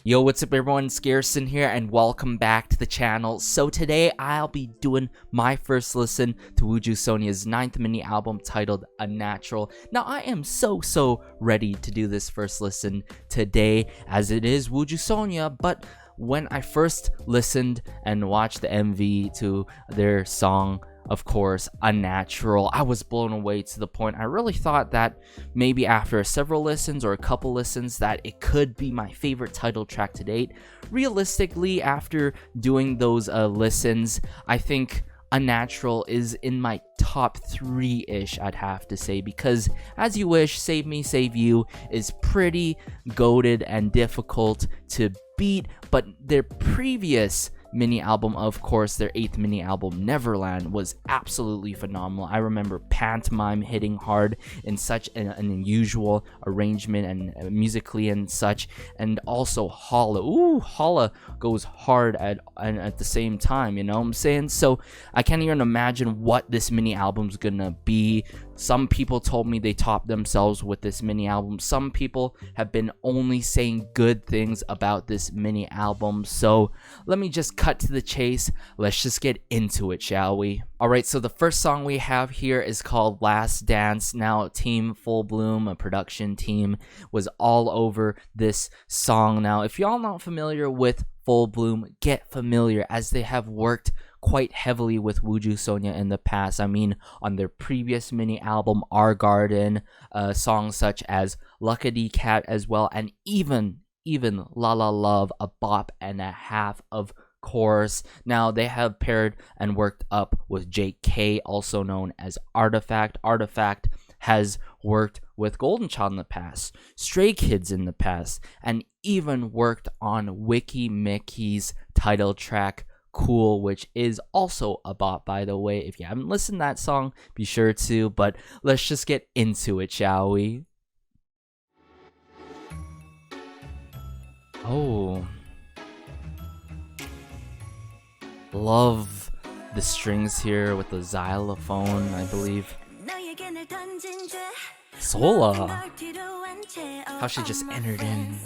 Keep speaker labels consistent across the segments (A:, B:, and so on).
A: Yo, what's up everyone, it's Garrison here and welcome back to the channel. So today I'll be doing my first listen to Ujusoña's 9th mini album titled Unnatural. Now I am so ready to do this first listen today as it is Ujusoña, but when I first listened and watched the MV to their song, of course, Unnatural, I was blown away to the point I really thought that maybe after several listens or a couple listens that it could be my favorite title track to date. Realistically, after doing those listens, I think Unnatural is in my top 3-ish, I'd have to say, because As You Wish, Save Me, Save You is pretty goated and difficult to beat, but their previous mini album, of course, their 8th mini album Neverland, was absolutely phenomenal. I remember Pantomime hitting hard in such an unusual arrangement and musically and such, and also Holla goes hard at the same time, you know what I'm saying? So I can't even imagine what this mini album's gonna be. Some people told me they topped themselves with this mini album. Some people have been only saying good things about this mini album. So let me just cut to the chase. Let's just get into it, shall we? Alright, so the first song we have here is called Last Dance. Now, Team Full Bloom, a production team, was all over this song. Now, if y'all not familiar with Full Bloom, get familiar, as they have worked quite heavily with Ujusoña in the past. I mean, on their previous mini album, Our Garden, songs such as Luckady Cat as well, and even La La Love, a bop and a half, of course. Now, they have paired and worked up with JK, also known as Artifact. Artifact has worked with Golden Child in the past, Stray Kids in the past, and even worked on Wiki Mickey's title track, Cool, which is also a bop, by the way. If you haven't listened to that song, be sure to, but let's just get into it, shall we? Oh, love the strings here with the xylophone, I believe. Sola, how she just entered in.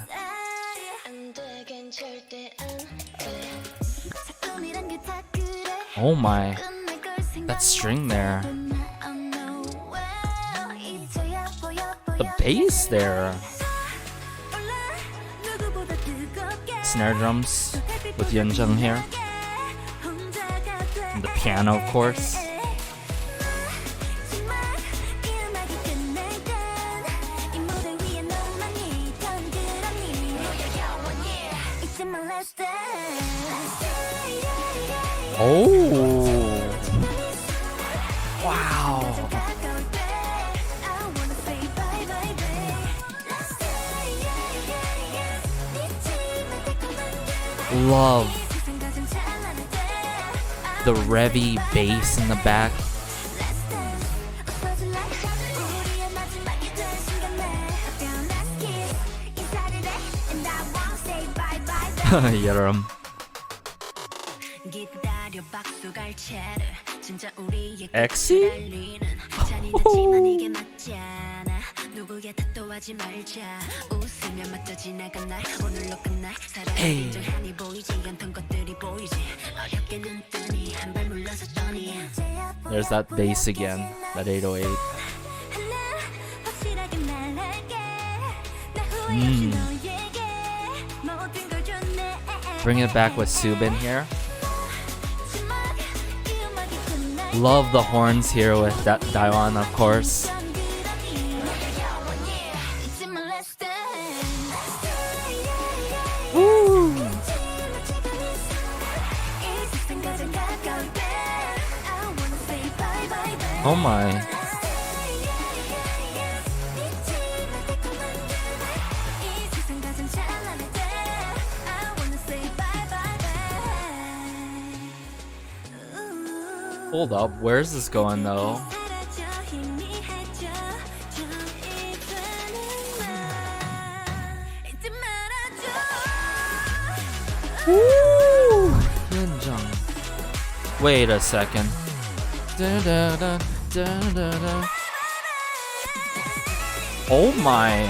A: Oh my, that string there. The bass there. Snare drums with Yeonjung here. And the piano, of course. Oh, wow. Love the revy bass in the back. 여러분. Exy? Hey. There's that bass again, that 808. Bring it back with Subin here. Love the horns here with Daewon, of course. Woo! Oh my. Hold up, where's this going though? Woo! Wait a second. Oh my.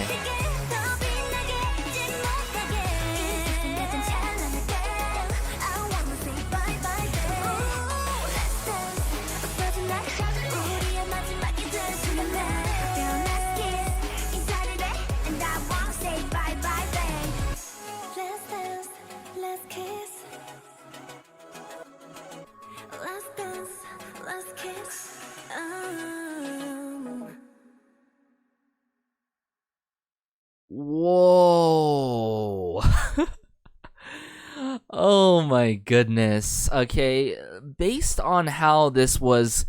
A: Whoa. Oh my goodness. Okay, based on how this was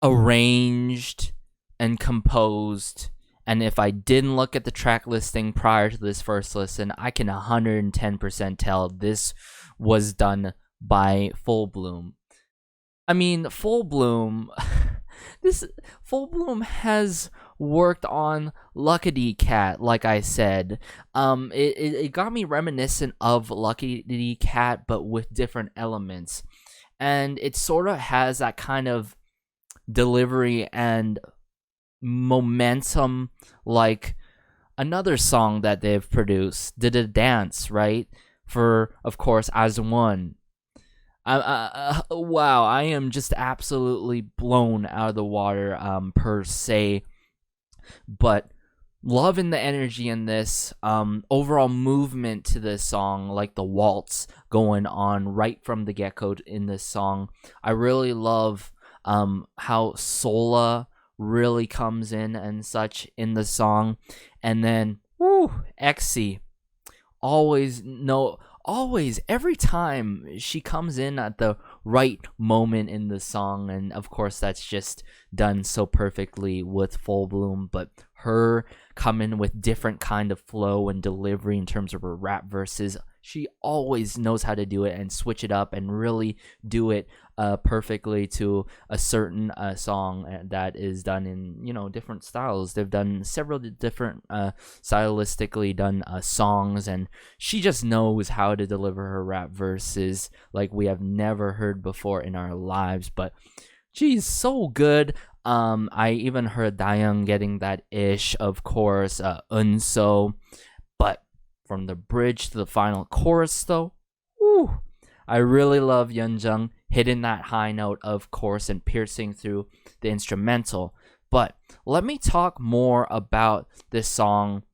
A: arranged and composed, and if I didn't look at the track listing prior to this first listen, I can 110% tell this was done by Full Bloom. I mean, Full Bloom, Full Bloom has worked on Luckity Cat, like I said. It got me reminiscent of Luckity Cat, but with different elements, and it sort of has that kind of delivery and momentum like another song that they've produced, Did a Dance, right? For, of course, As One. Wow, I am just absolutely blown out of the water, per se. But loving the energy in this, overall movement to this song, like the waltz going on right from the get-go in this song. I really love how Sola really comes in and such in the song. And then, Exy, always, every time she comes in at the right moment in the song, and of course that's just done so perfectly with Full Bloom, but her coming with different kind of flow and delivery in terms of her rap verses, she always knows how to do it and switch it up and really do it perfectly to a certain song that is done in, different styles. They've done several different stylistically done songs, and she just knows how to deliver her rap verses like we have never heard before in our lives. But she's so good. I even heard Dayoung getting that ish, of course, Unso, but from the bridge to the final chorus, though, I really love Yeonjung hitting that high note, of course, and piercing through the instrumental. But let me talk more about this song,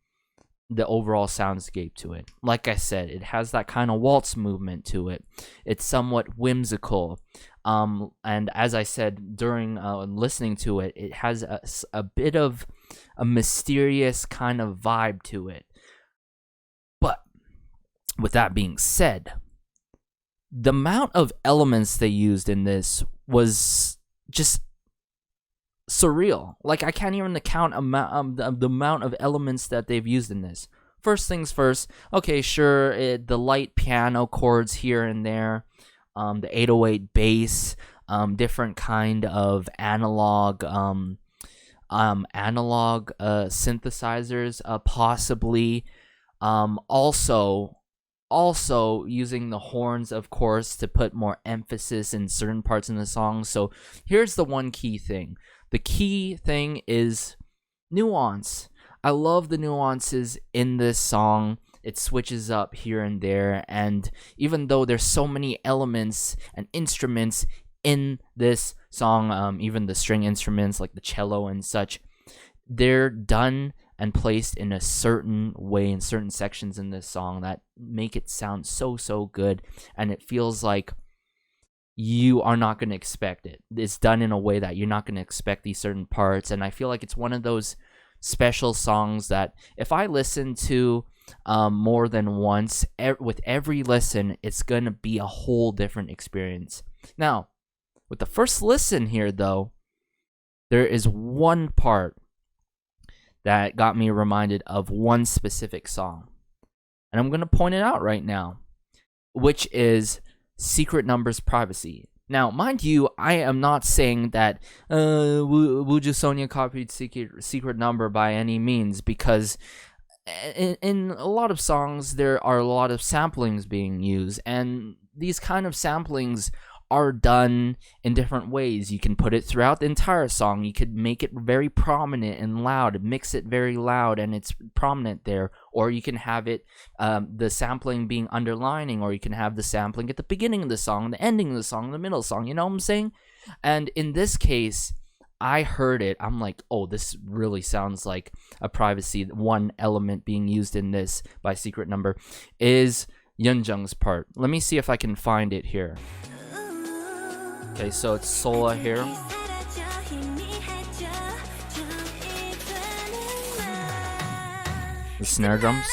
A: the overall soundscape to it. Like I said, it has that kind of waltz movement to it. It's somewhat whimsical. And as I said during listening to it, it has a bit of a mysterious kind of vibe to it. But with that being said, the amount of elements they used in this was just surreal. Like, I can't even account the amount of elements that they've used in this. First things first, okay, sure, the light piano chords here and there, the 808 bass, different kind of analog synthesizers, possibly. Also using the horns, of course, to put more emphasis in certain parts in the song. So here's the one key thing. The key thing is nuance. I love the nuances in this song. It switches up here and there, and even though there's so many elements and instruments in this song, even the string instruments like the cello and such, they're done and placed in a certain way in certain sections in this song that make it sound so good, and it feels like you are not going to expect it. It's done in a way that you're not going to expect these certain parts, and I feel like it's one of those special songs that if I listen to more than once, with every listen, it's going to be a whole different experience. Now, with the first listen here, though, there is one part that got me reminded of one specific song. And I'm going to point it out right now, which is Secret Number's Privacy. Now, mind you, I am not saying that Ujusonya copied Secret Number by any means, because in a lot of songs, there are a lot of samplings being used, and these kind of samplings are done in different ways. You can put it throughout the entire song. You could make it very prominent and loud, mix it very loud and it's prominent there, or you can have it the sampling being underlining, or you can have the sampling at the beginning of the song, the ending of the song, the middle of the song, you know what I'm saying? And in this case, I heard it, I'm like, oh, this really sounds like a privacy. One element being used in this by Secret Number is Yeonjung's part. Let me see if I can find it here. Okay, so it's Sola here. The snare drums.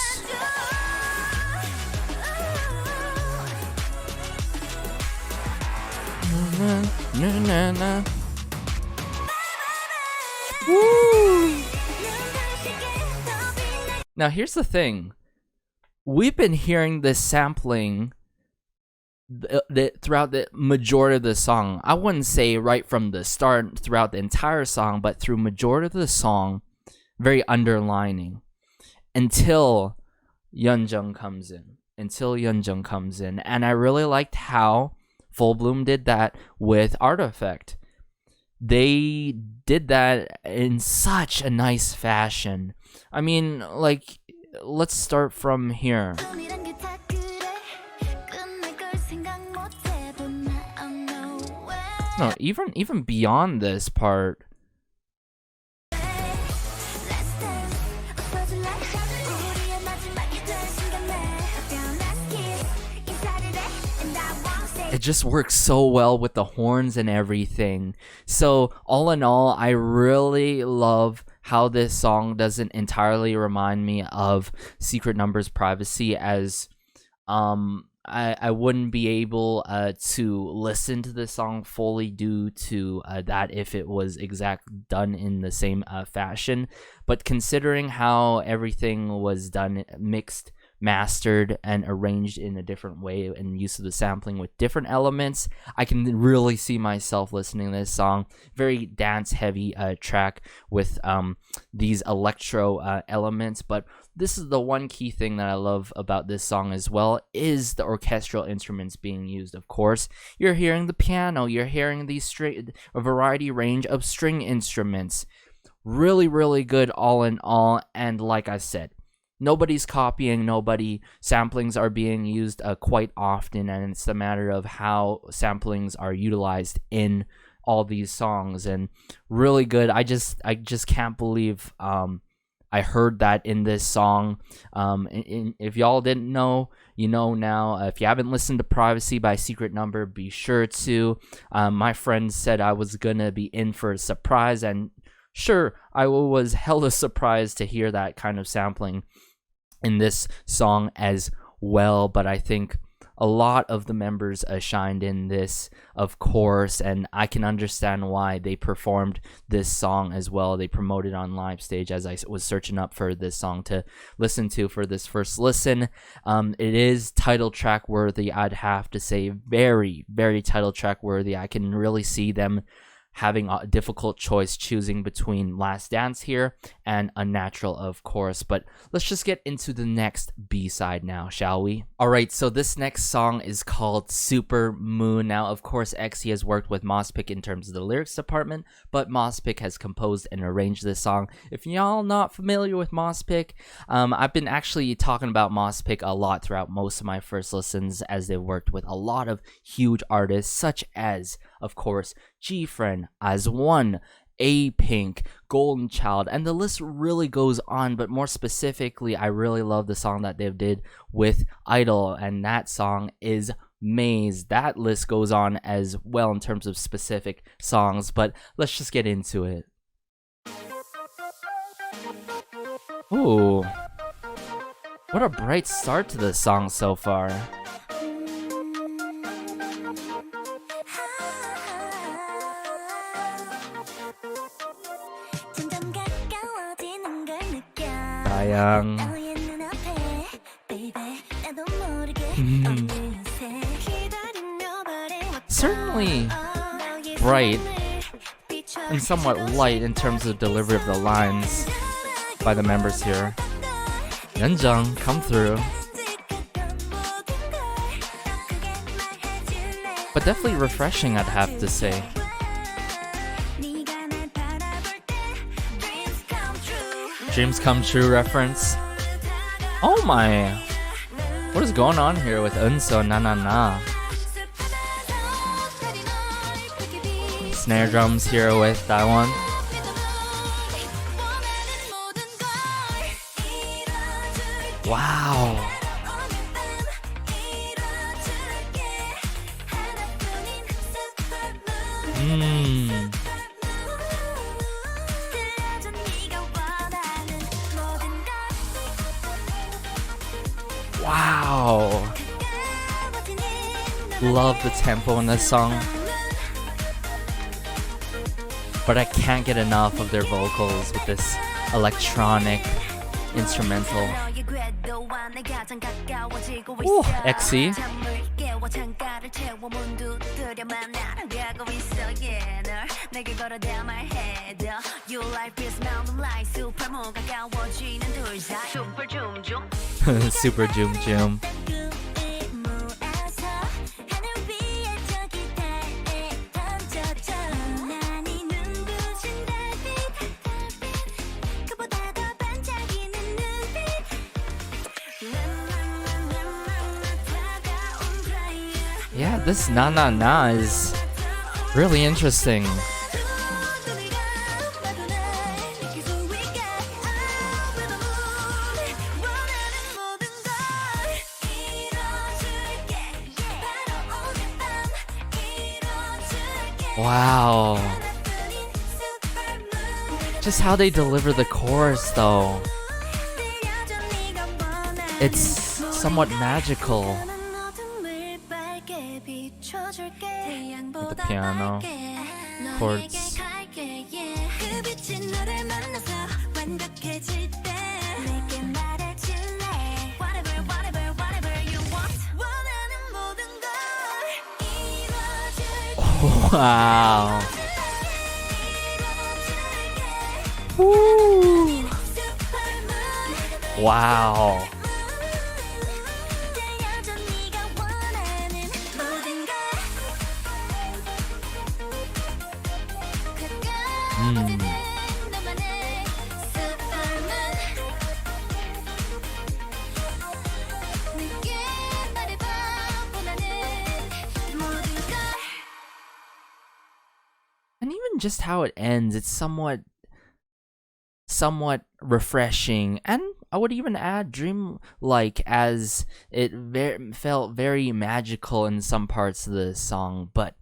A: Woo! Now here's the thing. We've been hearing this sampling throughout the majority of the song. I wouldn't say right from the start throughout the entire song, but through majority of the song, very underlining until Yeonjung comes in. And I really liked how Full Bloom did that with Artifact. They did that in such a nice fashion. I mean, like, let's start from here. No, even beyond this part. It just works so well with the horns and everything. So all in all, I really love how this song doesn't entirely remind me of Secret Number's Privacy, as I wouldn't be able to listen to the song fully due to that if it was done in the same fashion. But considering how everything was done, mixed, mastered, and arranged in a different way, and use of the sampling with different elements, I can really see myself listening to this song. Very dance heavy track with these electro elements, but this is the one key thing that I love about this song as well, is the orchestral instruments being used. Of course, you're hearing the piano, you're hearing a variety range of string instruments. Really, really good all in all. And like I said, nobody's copying nobody. Samplings are being used quite often, and it's a matter of how samplings are utilized in all these songs. And really good. I just can't believe I heard that in this song. If y'all didn't know, you know now. If you haven't listened to Privacy by Secret Number, be sure to. My friend said I was gonna be in for a surprise, and sure, I was hella surprised to hear that kind of sampling in this song as well. But I think a lot of the members shined in this, of course, and I can understand why they performed this song as well. They promoted on live stage as I was searching up for this song to listen to for this first listen. It is title track worthy, I'd have to say. Very, very title track worthy. I can really see them having a difficult choice choosing between Last Dance here and Unnatural, of course. But let's just get into the next B-side now, shall we? Alright, so this next song is called Super Moon. Now, of course, XE has worked with Mospic in terms of the lyrics department, but Mospic has composed and arranged this song. If y'all not familiar with Mospic, I've been actually talking about Mospic a lot throughout most of my first listens, as they've worked with a lot of huge artists, such as, of course, G-Friend, As One, A-Pink, Golden Child, and the list really goes on. But more specifically, I really love the song that they did with Idol, and that song is Maze. That list goes on as well in terms of specific songs, but let's just get into it. Ooh, what a bright start to this song so far. Certainly bright and somewhat light in terms of delivery of the lines by the members here. Yeonjung, come through. But definitely refreshing, I'd have to say. Dreams Come True reference. Oh my! What is going on here with Unso Na Na Na? Snare drums here with that one. Wow! Wow. Love the tempo in this song. But I can't get enough of their vocals with this electronic instrumental. Ooh, XC. Super Joom Joom. Yeah, this na na na is really interesting. Wow. Just how they deliver the chorus though. It's somewhat magical. With the piano, chords. Wow. Woo. Wow. And even just how it ends, it's somewhat refreshing, and I would even add dream-like, as it felt very magical in some parts of the song. But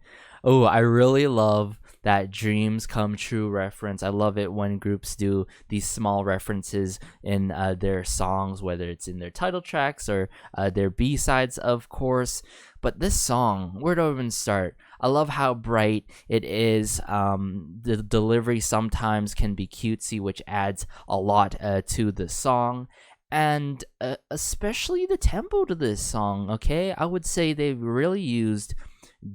A: oh, I really love that dreams come true reference. I love it when groups do these small references in their songs, whether it's in their title tracks or their B-sides, of course. But this song, where do I even start? I love how bright it is. The delivery sometimes can be cutesy, which adds a lot to the song. And especially the tempo to this song, okay? I would say they've really used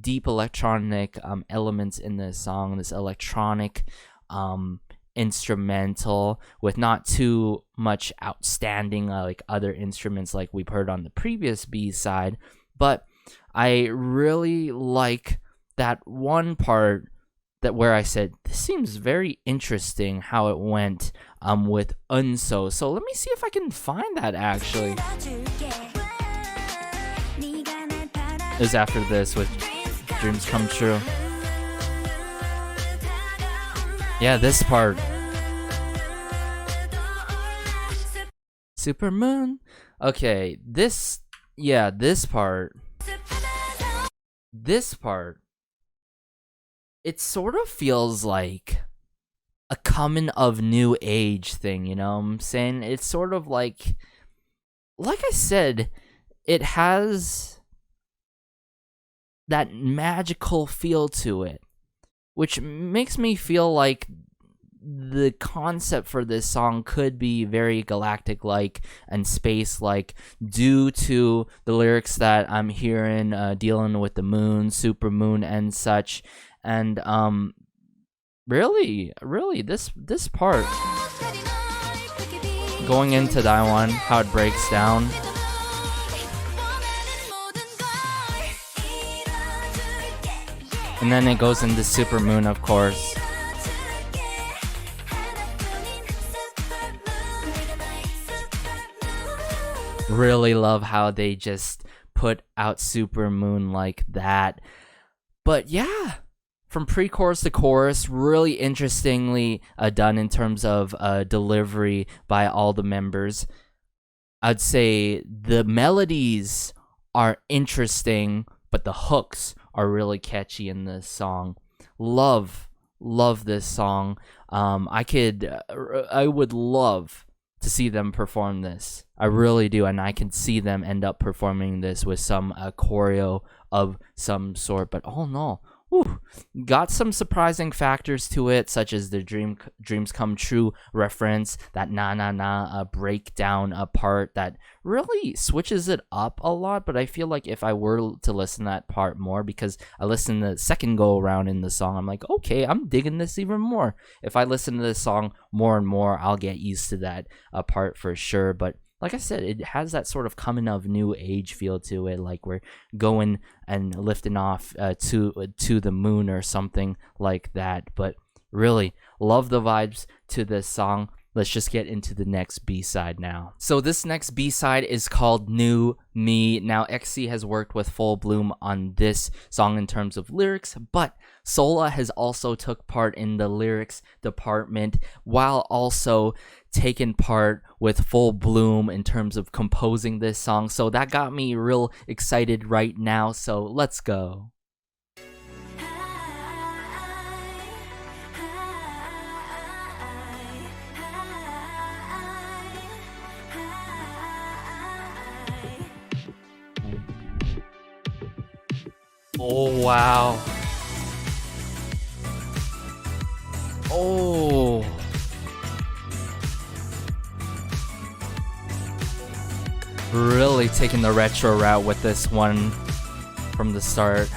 A: deep electronic elements in this song, this electronic instrumental with not too much outstanding like other instruments like we've heard on the previous B-side. But I really like that one part that where I said, this seems very interesting how it went with Unso. So let me see if I can find that actually. It was after this with Dreams Come True. Yeah, this part. Super Moon. Okay, this part. This part. It sort of feels like a coming of new age thing, you know what I'm saying? It's sort of like I said, it has that magical feel to it, which makes me feel like the concept for this song could be very galactic-like and space-like due to the lyrics that I'm hearing dealing with the moon, super moon, and such. And really, this part going into that one, how it breaks down. And then it goes into Super Moon, of course. Really love how they just put out Super Moon like that. But yeah, from pre-chorus to chorus, really interestingly done in terms of delivery by all the members. I'd say the melodies are interesting, but the hooks are really catchy in this song. Love this song. I would love to see them perform this. I really do, and I can see them end up performing this with some choreo of some sort. But oh no, whew, got some surprising factors to it, such as the dreams come true reference, that na na na breakdown part that really switches it up a lot. But I feel like if I were to listen to that part more, because I listened the second go around in the song, I'm like, okay, I'm digging this even more. If I listen to this song more and more, I'll get used to that part for sure. But like I said, it has that sort of coming of new age feel to it, like we're going and lifting off to the moon or something like that. But really love the vibes to this song. Let's just get into the next B-side now. So this next B-side is called New Me. Now, XC has worked with Full Bloom on this song in terms of lyrics, but Sola has also took part in the lyrics department while also taking part with Full Bloom in terms of composing this song. So that got me real excited right now. So let's go. Oh, wow. Oh. Really taking the retro route with this one from the start.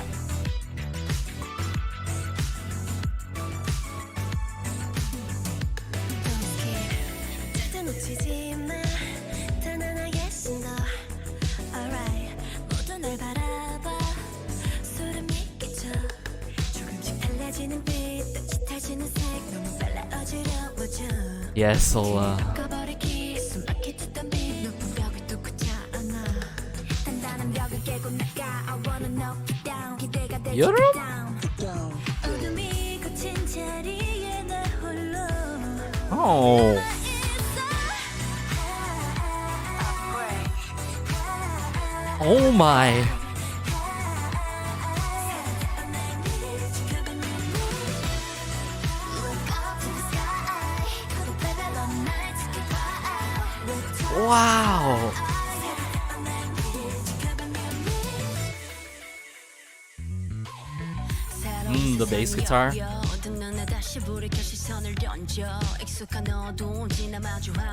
A: Yes, Sola. Europe? Oh. Oh my. Wow. The bass guitar.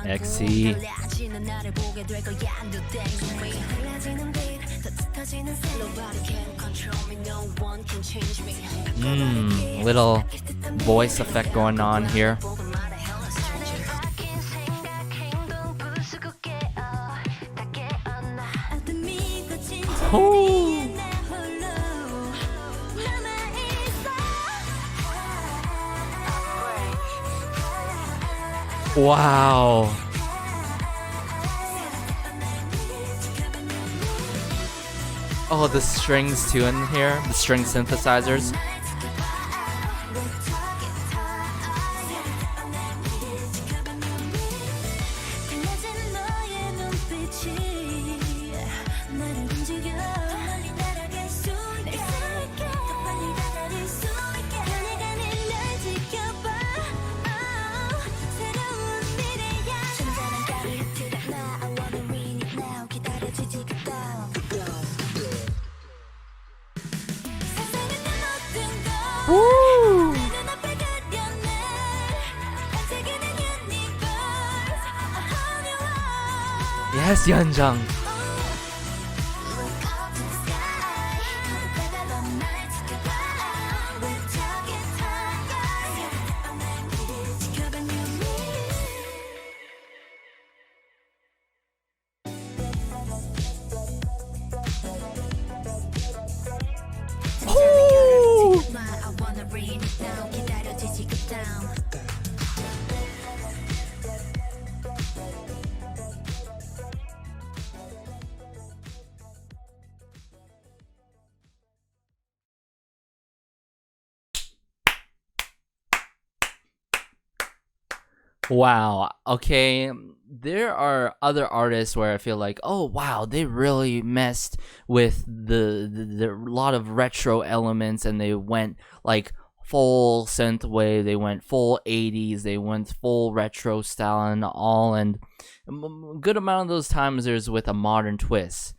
A: XC. Little voice effect going on here. Oh. Wow. Oh, the strings too in here, the string synthesizers. Woo! Yes, Yeonjung. Wow. Okay. There are other artists where I feel like, oh wow, they really messed with the lot of retro elements, and they went like full synthwave, they went full 80s, they went full retro style and all, and a good amount of those times there's with a modern twist.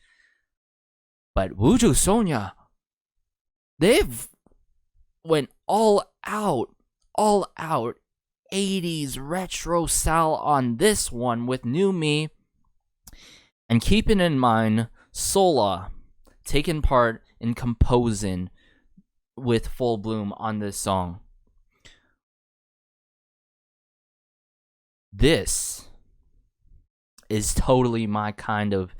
A: But Ujusoña, they've went all out 80s retro style on this one with New Me. And keeping in mind, Sola taking part in composing with Full Bloom on this song. This is totally my kind of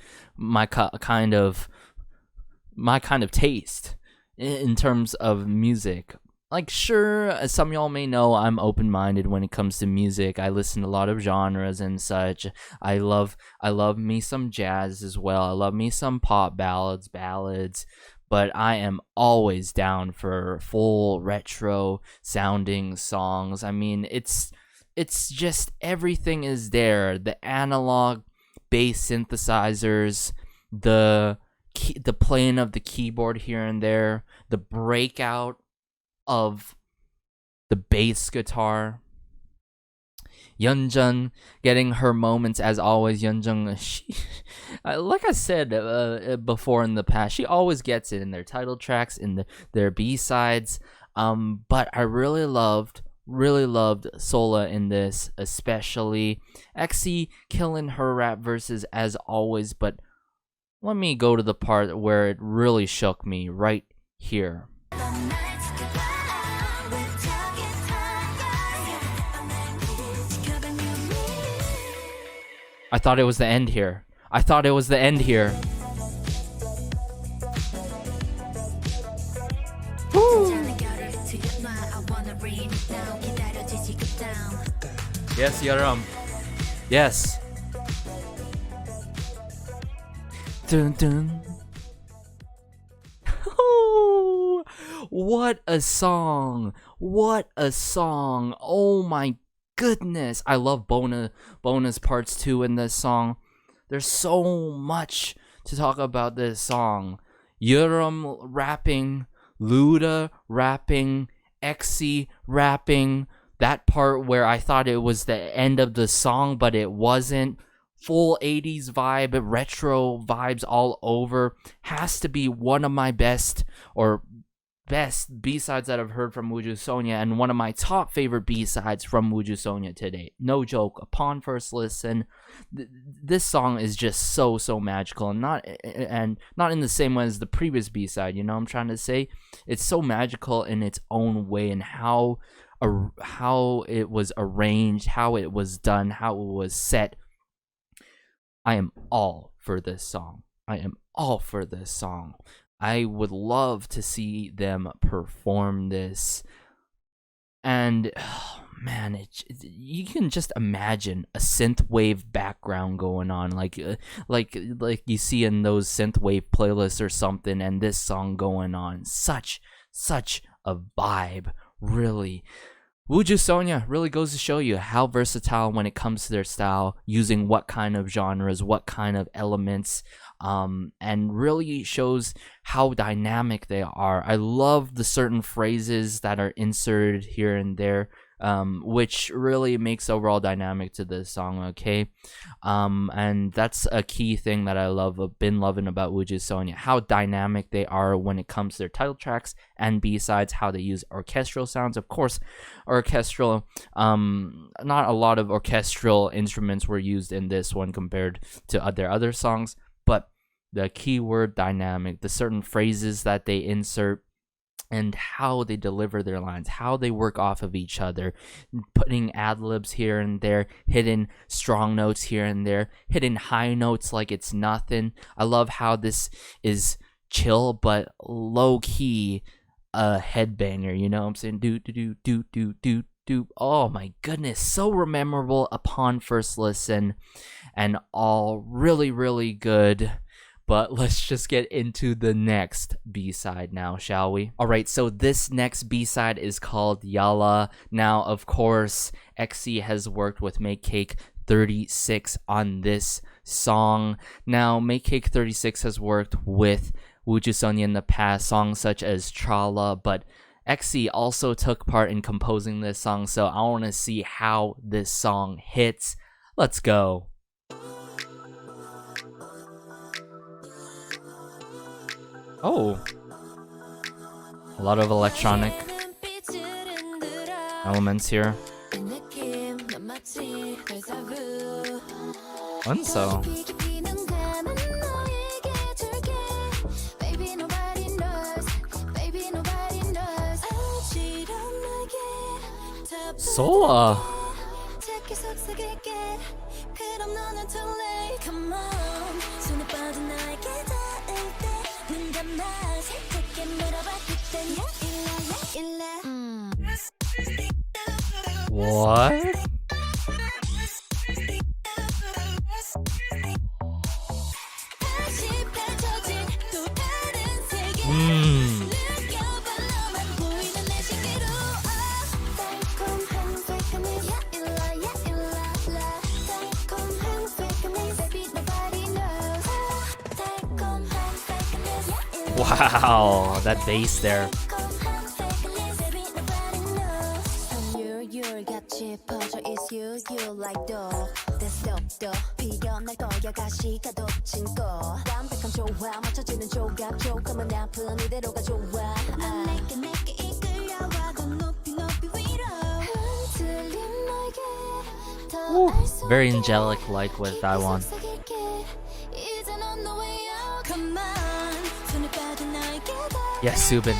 A: taste in terms of music. Like, sure, as some of y'all may know, I'm open-minded when it comes to music. I listen to a lot of genres and such. I love me some jazz as well. I love me some pop ballads, but I am always down for full retro sounding songs. I mean, it's just everything is there. The analog bass synthesizers, the playing of the keyboard here and there, the breakout of the bass guitar. Yeonjung getting her moments as always. Yeonjung, she, like I said before in the past, she always gets it in their title tracks, in their B-sides. But I really loved Sola in this, especially. Exy killing her rap verses as always, but let me go to the part where it really shook me right here. I thought it was the end here. Woo! Yes, Yaram. Yes. Dun dun. What a song! Oh my goodness! I love bonus parts too in this song. There's so much to talk about this song. Yuram rapping, Luda rapping, Exy rapping. That part where I thought it was the end of the song, but it wasn't. Full 80s vibe, retro vibes all over. Has to be one of my best B-sides that I've heard from Ujusoña, and one of my top favorite B-sides from Ujusoña today. No joke. Upon first listen, this song is just so magical, and not in the same way as the previous B-side. You know what I'm trying to say? It's so magical in its own way, and how it was arranged, how it was done, how it was set. I am all for this song. I would love to see them perform this. And oh man, you can just imagine a synthwave background going on, like you see in those synthwave playlists or something, and this song going on. Such a vibe, really. Ujusoña really goes to show you how versatile when it comes to their style, using what kind of genres, what kind of elements, and really shows how dynamic they are. I love the certain phrases that are inserted here and there, which really makes overall dynamic to this song, okay? And that's a key thing that I've been loving about Ujusoña, how dynamic they are when it comes to their title tracks and B-sides, how they use orchestral sounds. Of course, orchestral, not a lot of orchestral instruments were used in this one compared to their other songs, but the keyword dynamic, the certain phrases that they insert, and how they deliver their lines, how they work off of each other, putting ad-libs here and there, hitting strong notes here and there, hitting high notes like it's nothing. I love how this is chill but low-key a headbanger, you know what I'm saying? Do. Oh my goodness, so memorable upon first listen, and all really good. But let's just get into the next B-side now, shall we? Alright, so this next B-side is called Yalla. Now, of course, Exy has worked with Make Cake 36 on this song. Now, Make Cake 36 has worked with Ujusoña in the past, songs such as Trala, but XC also took part in composing this song, so I want to see how this song hits. Let's go. Oh, a lot of electronic elements here. Unso. Sola. What? Wow, that bass there. Ooh, very angelic like with that one. Yes, Subin.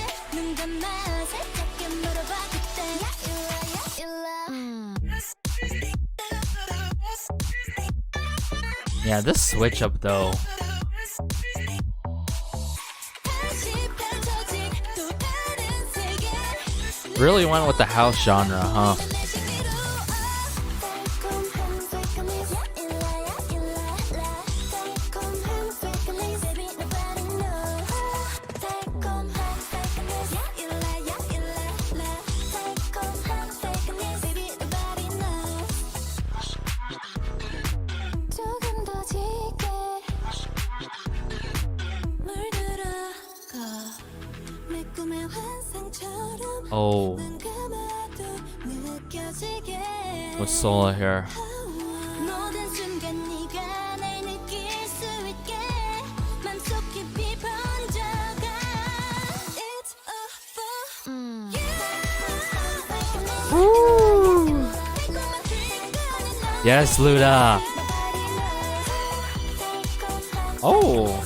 A: Yeah, this switch up though. Really went with the house genre, huh? Oh, with Sola here. Woo! Yes, Luda. Oh.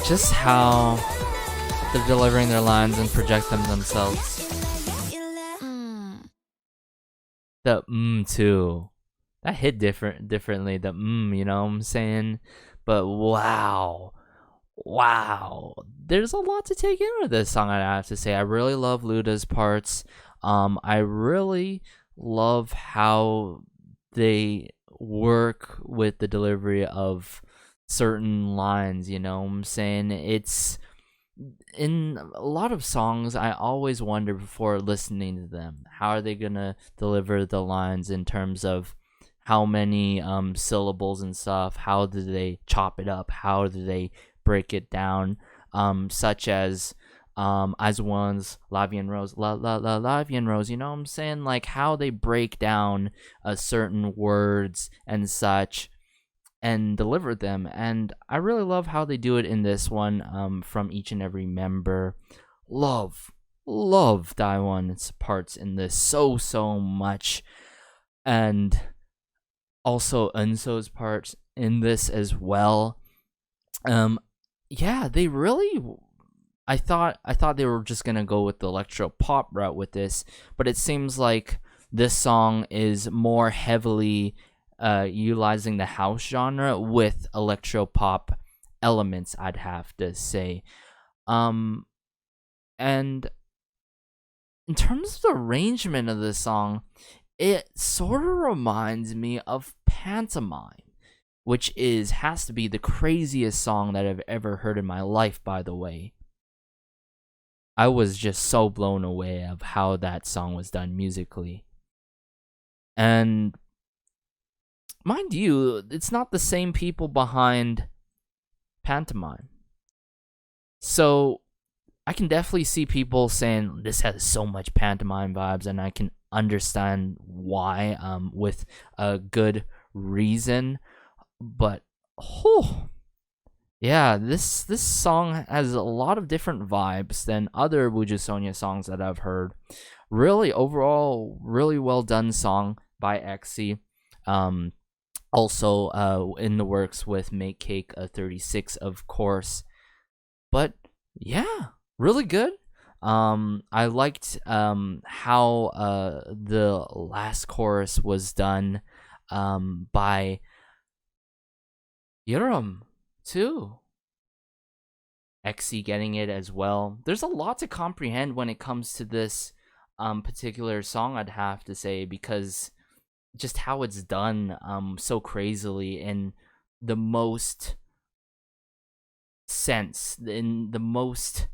A: Just how they're delivering their lines and project them themselves. The too. That hit differently. The you know what I'm saying? But wow. There's a lot to take in with this song, I have to say. I really love Luda's parts. I really love how they work with the delivery of certain lines, you know what I'm saying? It's in a lot of songs, I always wonder before listening to them, how are they gonna deliver the lines in terms of how many syllables and stuff, how do they chop it up, how do they break it down, such as one's La Vie en Rose, La Vie en Rose, you know what I'm saying? Like how they break down certain words and such and deliver them, and I really love how they do it in this one, from each and every member. Love Daewon's parts in this so much, and also Unso's parts in this as well. Yeah, they really, I thought they were just gonna go with the electro pop route with this, but it seems like this song is more heavily utilizing the house genre with electro pop elements, I'd have to say. And in terms of the arrangement of this song, it sort of reminds me of Pantomime, which has to be the craziest song that I've ever heard in my life, by the way. I was just so blown away of how that song was done musically. And mind you, it's not the same people behind Pantomime. So I can definitely see people saying this has so much Pantomime vibes, and I can understand why, with a good reason. But yeah, this song has a lot of different vibes than other Ujusonya songs that I've heard. Really, overall, really well done song by Exy. Also, in the works with Make Cake 36, of course. But yeah, really good. I liked how the last chorus was done by Yuram too. Exy getting it as well. There's a lot to comprehend when it comes to this particular song, I'd have to say, because just how it's done so crazily in the most sense, in the most,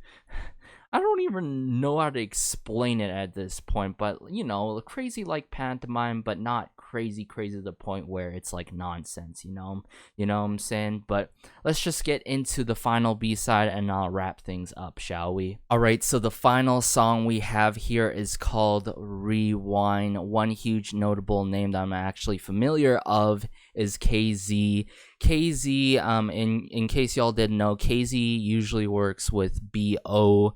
A: I don't even know how to explain it at this point, but you know, crazy like Pantomime, but not crazy to the point where it's like nonsense, you know what I'm saying? But let's just get into the final B-side and I'll wrap things up, shall we? Alright, so the final song we have here is called Rewind. One huge notable name that I'm actually familiar of is KZ. KZ, in case y'all didn't know, KZ usually works with BO,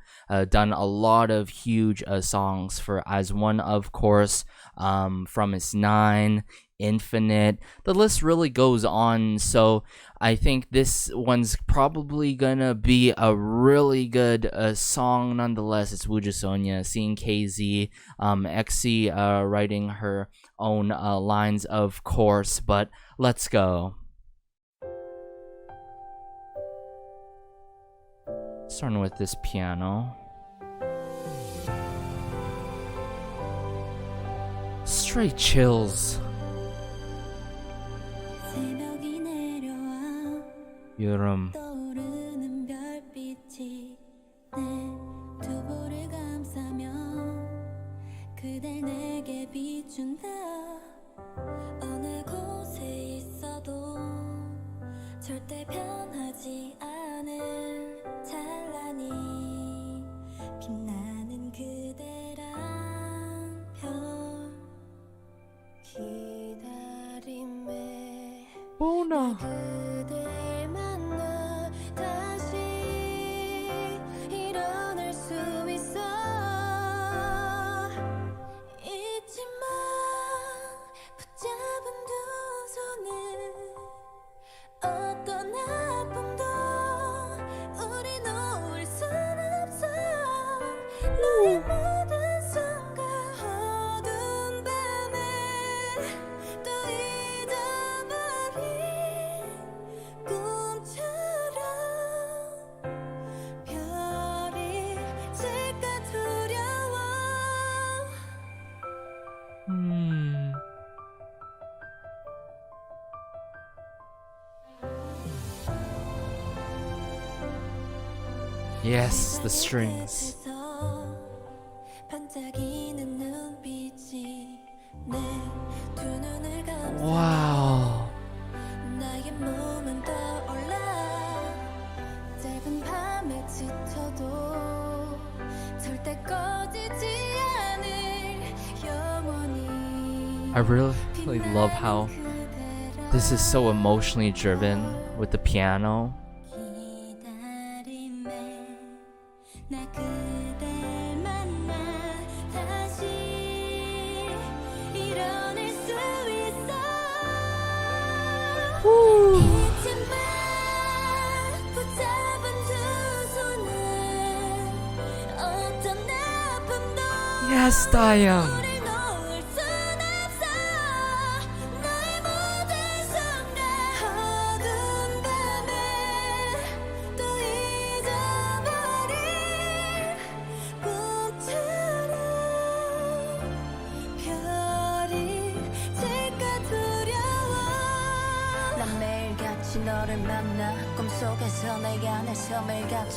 A: done a lot of huge songs for As One, of course, From Is 9, Infinite. The list really goes on, so I think this one's probably gonna be a really good song nonetheless. It's Ujusonya, seeing KZ, Exy writing her own lines, of course, but let's go. Starting with this piano. Straight chills. Yuram. Bona. Yes, the strings. Wow. I really love how this is so emotionally driven with the piano. Woo. Yes, Dayang.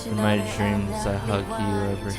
A: In my dreams I hug you every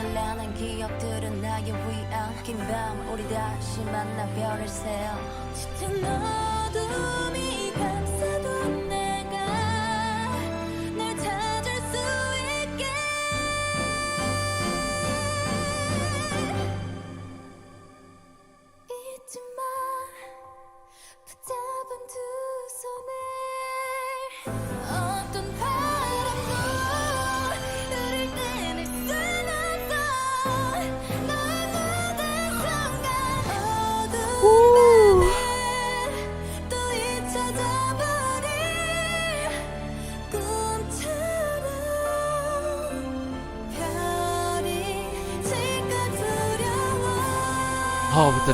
A: Oh, with the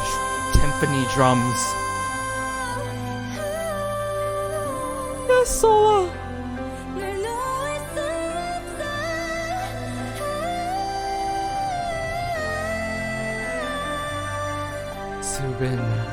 A: timpani drums. Yes, Sola. Subin.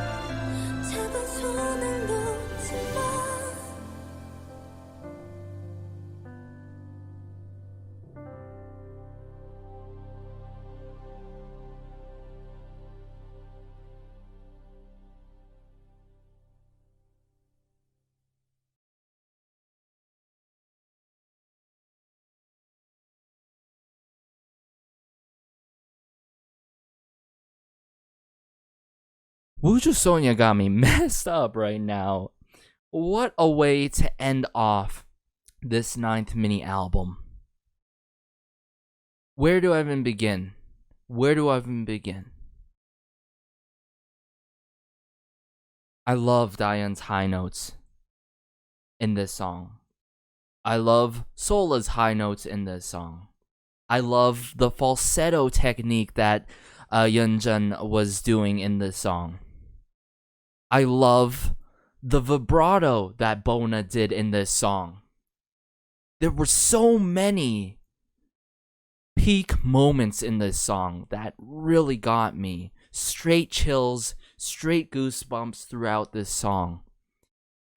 A: Ujusoña got me messed up right now. What a way to end off this 9th mini album. Where do I even begin? Where do I even begin? I love Diane's high notes in this song. I love Sola's high notes in this song. I love the falsetto technique that Yeonjun was doing in this song. I love the vibrato that Bona did in this song. There were so many peak moments in this song that really got me. Straight chills, straight goosebumps throughout this song.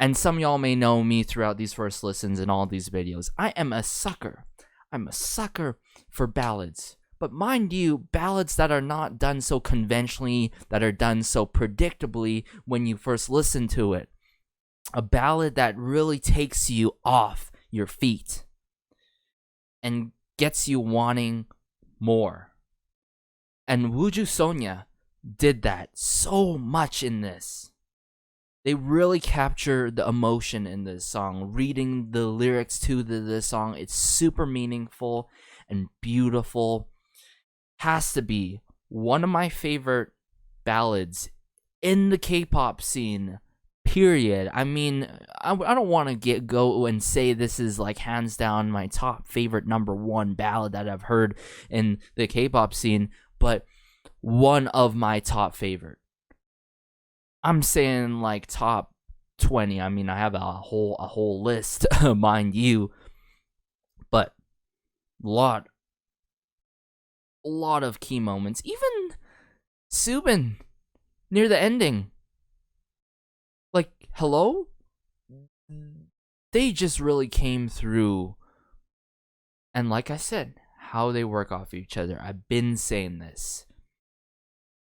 A: And some of y'all may know me throughout these first listens and all these videos. I am a sucker. I'm a sucker for ballads. But mind you, ballads that are not done so conventionally, that are done so predictably when you first listen to it. A ballad that really takes you off your feet and gets you wanting more. And Ujusoña did that so much in this. They really capture the emotion in this song. Reading the lyrics to this song, it's super meaningful and beautiful. Has to be one of my favorite ballads in the K-pop scene, period. I mean, I don't want to go and say this is like hands down my top favorite #1 ballad that I've heard in the K-pop scene, but one of my top favorite. I'm saying like top 20. I mean, I have a whole list, mind you, but lot of key moments. Even Subin near the ending. Like, hello? They just really came through. And like I said, how they work off each other. I've been saying this.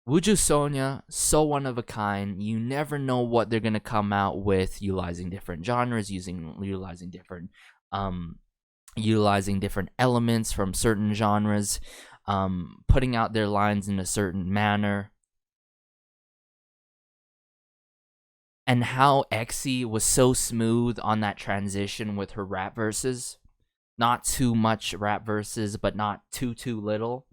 A: Ujusoña, so one of a kind. You never know what they're gonna come out with, utilizing different genres, utilizing different elements from certain genres, putting out their lines in a certain manner. And how Exy was so smooth on that transition with her rap verses. Not too much rap verses, but not too little.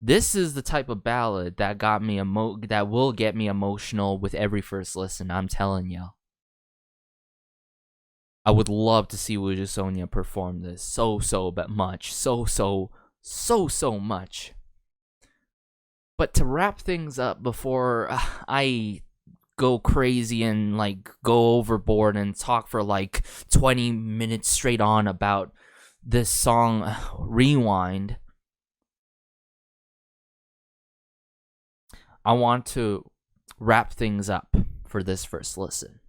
A: This is the type of ballad that got me that will get me emotional with every first listen, I'm telling you. I would love to see Ujusoña perform this so much. But to wrap things up before I go crazy and like go overboard and talk for like 20 minutes straight on about this song Rewind, I want to wrap things up for this first listen.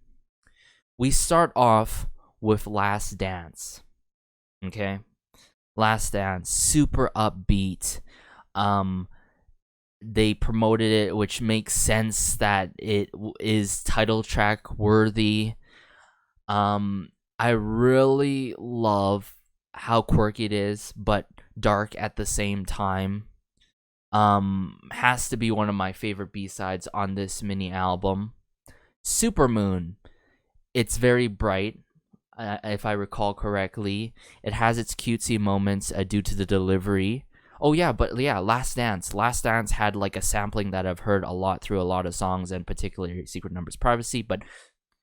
A: We start off with Last Dance. Okay? Last Dance, super upbeat. They promoted it, which makes sense that it is title track worthy. I really love how quirky it is, but dark at the same time. Has to be one of my favorite B-sides on this mini album. Supermoon. It's very bright, if I recall correctly. It has its cutesy moments due to the delivery. Oh yeah, but yeah, Last Dance. Last Dance had like a sampling that I've heard a lot through a lot of songs, and particularly Secret Numbers Privacy, but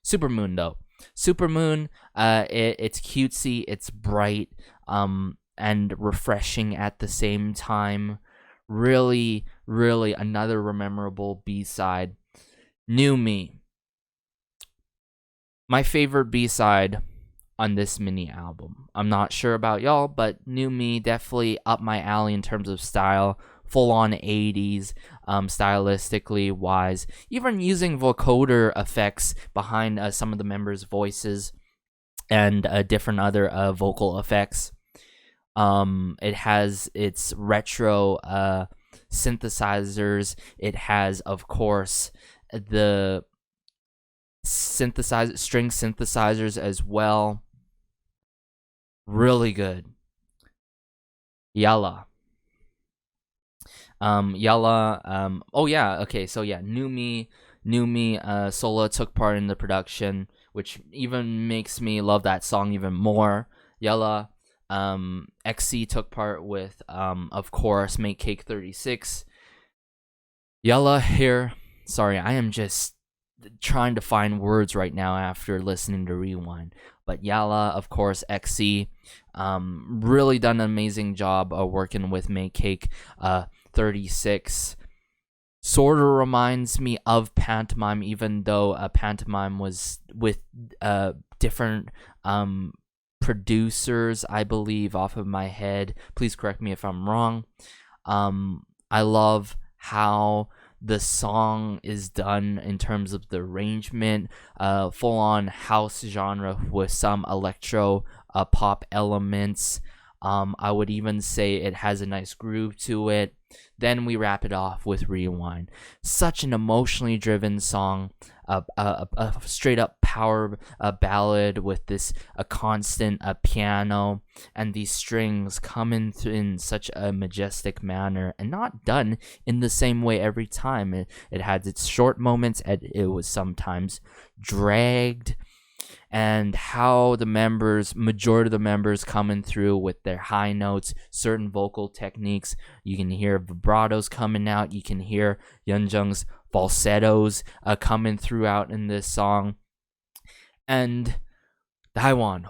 A: Supermoon though. Supermoon, it's cutesy, it's bright, and refreshing at the same time. Really, really another memorable B-side. New Me. My favorite B-side on this mini album. I'm not sure about y'all, but New Me definitely up my alley in terms of style. Full on 80s, stylistically wise. Even using vocoder effects behind some of the members' voices and different other vocal effects. It has its retro synthesizers. It has, of course, the string synthesizers as well. Really good. Yalla. Yalla. Oh yeah. Okay. So yeah, New Me. Sola took part in the production, which even makes me love that song even more. Yalla. XC took part with, of course, Make Cake 36. Yalla here. Sorry, I am just trying to find words right now after listening to Rewind. But Yalla, of course, XC, really done an amazing job working with Make Cake 36. Sort of reminds me of Pantomime, even though Pantomime was with different producers, I believe, off of my head. Please correct me if I'm wrong. I love how the song is done in terms of the arrangement, full-on house genre with some electro pop elements. I would even say it has a nice groove to it. Then we wrap it off with Rewind. Such an emotionally driven song, a straight-up power ballad with this a constant piano and these strings coming in such a majestic manner, and not done in the same way every time. It had its short moments, and it was sometimes dragged. And how the majority of the members coming through with their high notes, certain vocal techniques. You can hear vibratos coming out. You can hear Yeonjung's falsettos coming throughout in this song. And Daewon,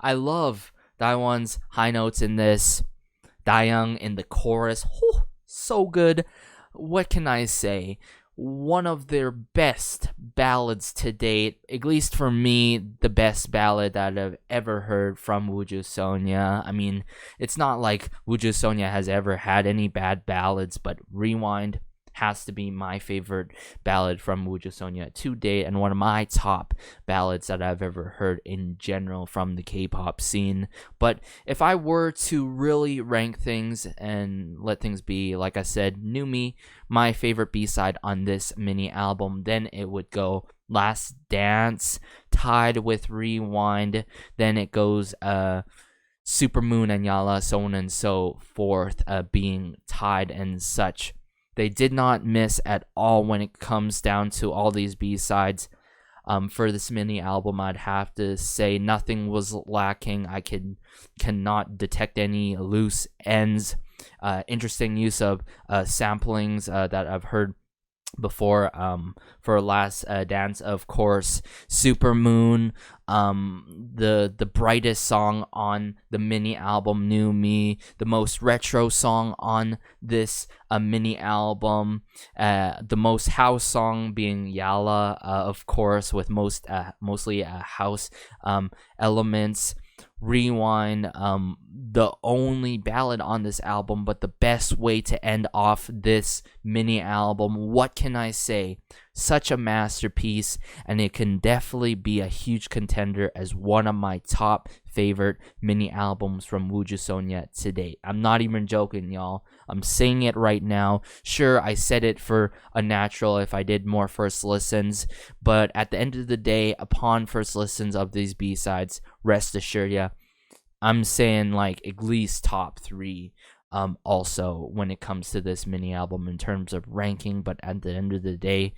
A: I love Daewon's high notes in this. Dayoung in the chorus, so good. What can I say? One of their best ballads to date, at least for me, the best ballad that I've ever heard from Ujusonya. I mean, it's not like Ujusonya has ever had any bad ballads, but Rewind has to be my favorite ballad from Ujusonya to date, and one of my top ballads that I've ever heard in general from the K-pop scene. But if I were to really rank things and let things be, like I said, New Me, my favorite B-side on this mini album, then it would go Last Dance, tied with Rewind. Then it goes Supermoon and Yalla, so on and so forth, being tied and such. They did not miss at all when it comes down to all these B-sides. For this mini album, I'd have to say nothing was lacking. I cannot detect any loose ends. Interesting use of samplings that I've heard before. For Last Dance, of course, Supermoon, the brightest song on the mini album, New Me, the most retro song on this mini album, the most house song being Yalla, of course, with mostly house elements. Rewind, the only ballad on this album, but the best way to end off this mini album. What can I say? Such a masterpiece, and it can definitely be a huge contender as one of my top favorite mini albums from Wjsn to date. I'm not even joking, y'all. I'm saying it right now. Sure, I said it for Unnatural if I did more first listens, but at the end of the day, upon first listens of these B-sides, rest assured ya, I'm saying like at least top 3 also when it comes to this mini album in terms of ranking. But at the end of the day,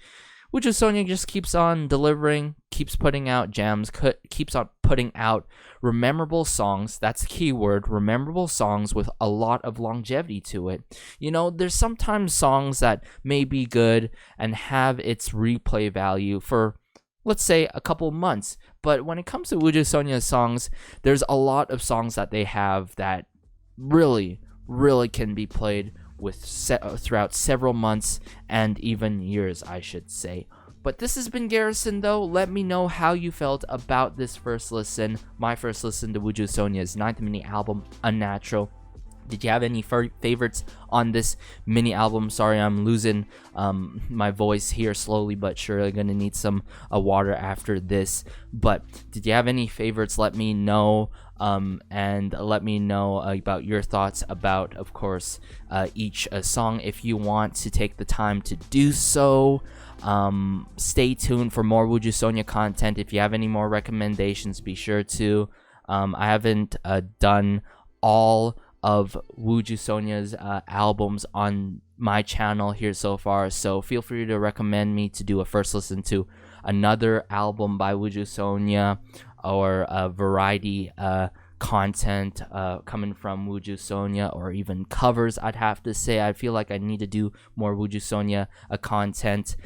A: Wjsn just keeps on delivering, keeps putting out gems, keeps on putting out memorable songs. That's the key word, memorable songs with a lot of longevity to it. You know, there's sometimes songs that may be good and have its replay value for, let's say, a couple months. But when it comes to Wjsn's songs, there's a lot of songs that they have that really can be played with throughout several months and even years, I should say. But this has been Garrison, though. Let me know how you felt about this first listen, my first listen to Wjsn's 9th mini album, Unnatural. Did you have any favorites on this mini album? Sorry, I'm losing my voice here slowly but surely. Gonna need some water after this. But did you have any favorites? Let me know. And let me know about your thoughts about, of course, each song if you want to take the time to do so. Stay tuned for more Wjsn content. If you have any more recommendations, be sure to. I haven't done all of Wjsn's albums on my channel here so far, so feel free to recommend me to do a first listen to another album by Wjsn or a variety content coming from Wjsn, or even covers. I'd have to say I feel like I need to do more Wjsn content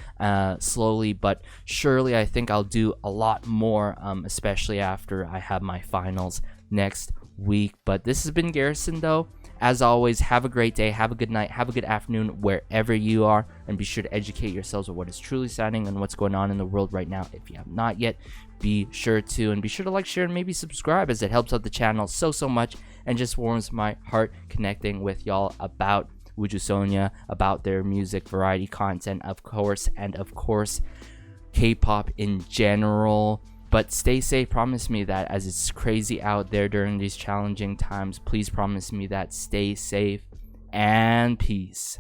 A: slowly but surely. I think I'll do a lot more, especially after I have my finals next week. But this has been Garrison, though. As always, have a great day, have a good night, have a good afternoon wherever you are, and be sure to educate yourselves on what is truly exciting and what's going on in the world right now. If you have not yet, be sure to, and be sure to like, share, and maybe subscribe, as it helps out the channel so much and just warms my heart connecting with y'all about Wjsn, about their music, variety content, of course, and of course K-pop in general. But stay safe. Promise me that, as it's crazy out there during these challenging times. Please promise me that. Stay safe and peace.